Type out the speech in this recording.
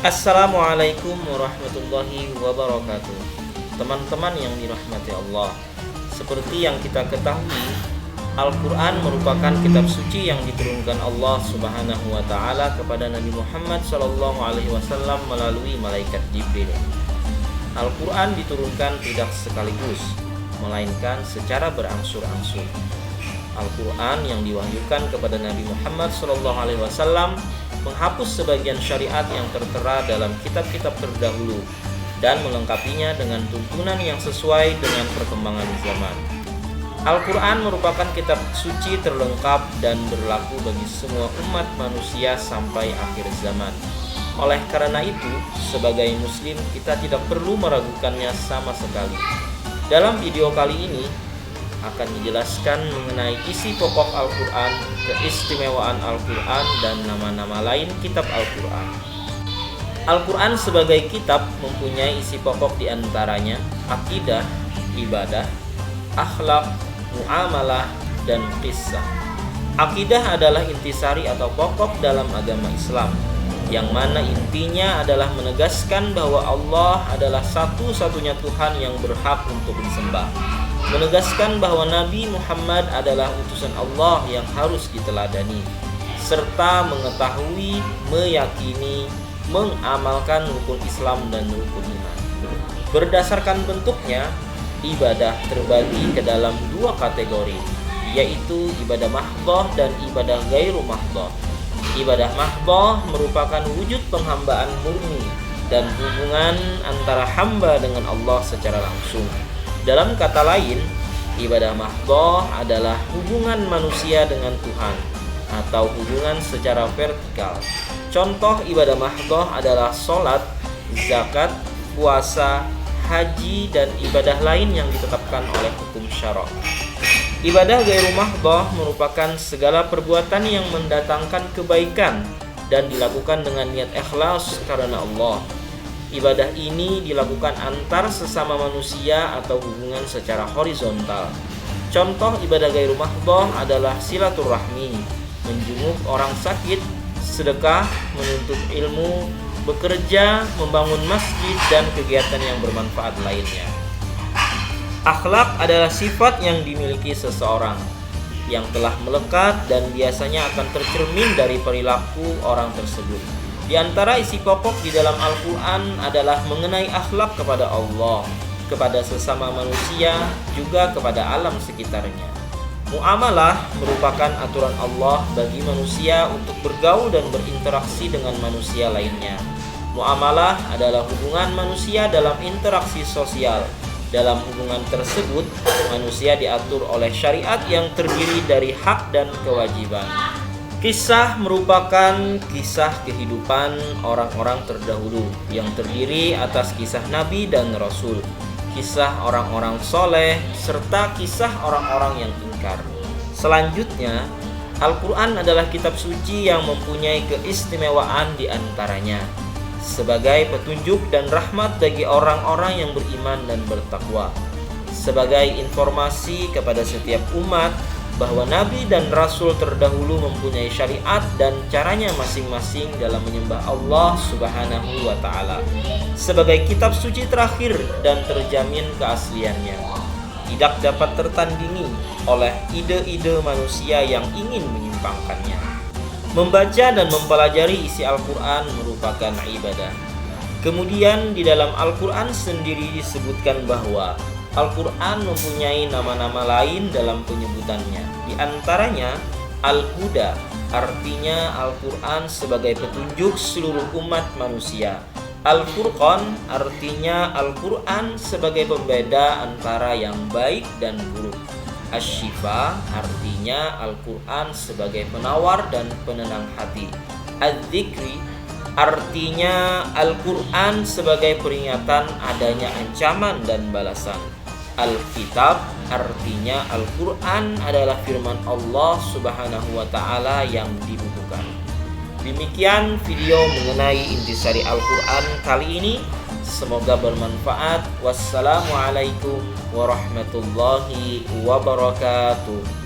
Assalamualaikum warahmatullahi wabarakatuh. Teman-teman yang dirahmati Allah, seperti yang kita ketahui, Al-Quran merupakan kitab suci yang diturunkan Allah Subhanahu wa Ta'ala kepada Nabi Muhammad SAW melalui malaikat Jibril. Al-Quran diturunkan tidak sekaligus, melainkan secara berangsur-angsur. Al-Quran yang diwahyukan kepada Nabi Muhammad SAW menghapus sebagian syariat yang tertera dalam kitab-kitab terdahulu dan melengkapinya dengan tuntunan yang sesuai dengan perkembangan zaman. Al-Quran merupakan kitab suci terlengkap dan berlaku bagi semua umat manusia sampai akhir zaman. Oleh karena itu, sebagai muslim kita tidak perlu meragukannya sama sekali. Dalam video kali ini akan dijelaskan mengenai isi pokok Al-Quran, keistimewaan Al-Quran, dan nama-nama lain kitab Al-Quran. Al-Quran sebagai kitab mempunyai isi pokok diantaranya akidah, ibadah, akhlak, muamalah, dan qissah. Akidah adalah intisari atau pokok dalam agama Islam, yang mana intinya adalah menegaskan bahwa Allah adalah satu-satunya Tuhan yang berhak untuk disembah, menegaskan bahwa Nabi Muhammad adalah utusan Allah yang harus diteladani, serta mengetahui, meyakini, mengamalkan rukun Islam dan rukun iman. Berdasarkan bentuknya, ibadah terbagi ke dalam dua kategori, yaitu ibadah mahdhah dan ibadah ghairu mahdhah. Ibadah mahdhah merupakan wujud penghambaan murni dan hubungan antara hamba dengan Allah secara langsung. Dalam kata lain, ibadah mahdhah adalah hubungan manusia dengan Tuhan atau hubungan secara vertikal. Contoh ibadah mahdhah adalah sholat, zakat, puasa, haji, dan ibadah lain yang ditetapkan oleh hukum syara'. Ibadah ghairu mahdhah merupakan segala perbuatan yang mendatangkan kebaikan dan dilakukan dengan niat ikhlas karena Allah. Ibadah ini dilakukan antar sesama manusia atau hubungan secara horizontal. Contoh ibadah ghairu mahdhah adalah silaturahmi, menjenguk orang sakit, sedekah, menuntut ilmu, bekerja, membangun masjid, dan kegiatan yang bermanfaat lainnya. Akhlak adalah sifat yang dimiliki seseorang yang telah melekat dan biasanya akan tercermin dari perilaku orang tersebut. Di antara isi pokok di dalam Al-Quran adalah mengenai akhlak kepada Allah, kepada sesama manusia, juga kepada alam sekitarnya. Muamalah merupakan aturan Allah bagi manusia untuk bergaul dan berinteraksi dengan manusia lainnya. Muamalah adalah hubungan manusia dalam interaksi sosial. Dalam hubungan tersebut, manusia diatur oleh syariat yang terdiri dari hak dan kewajiban. Kisah merupakan kisah kehidupan orang-orang terdahulu yang terdiri atas kisah Nabi dan Rasul, kisah orang-orang soleh, serta kisah orang-orang yang ingkar. Selanjutnya, Al-Quran adalah kitab suci yang mempunyai keistimewaan di antaranya sebagai petunjuk dan rahmat bagi orang-orang yang beriman dan bertakwa, sebagai informasi kepada setiap umat bahwa Nabi dan Rasul terdahulu mempunyai syariat dan caranya masing-masing dalam menyembah Allah Subhanahu wa Ta'ala, sebagai kitab suci terakhir dan terjamin keasliannya, tidak dapat tertandingi oleh ide-ide manusia yang ingin menyimpangkannya. Membaca dan mempelajari isi Al-Quran merupakan ibadah. Kemudian di dalam Al-Quran sendiri disebutkan bahwa Al-Quran mempunyai nama-nama lain dalam penyebutannya. Di antaranya Al-Huda, artinya Al-Quran sebagai petunjuk seluruh umat manusia. Al-Furqan, artinya Al-Quran sebagai pembeda antara yang baik dan buruk. Asy-Syifa, artinya Al-Quran sebagai penawar dan penenang hati. Adz-Dzikri, artinya Al-Quran sebagai peringatan adanya ancaman dan balasan. Al-Kitab, artinya Al-Quran adalah firman Allah Subhanahu wa Ta'ala yang dibukukan. Demikian video mengenai intisari Al-Quran kali ini. Semoga bermanfaat. Wassalamualaikum warahmatullahi wabarakatuh.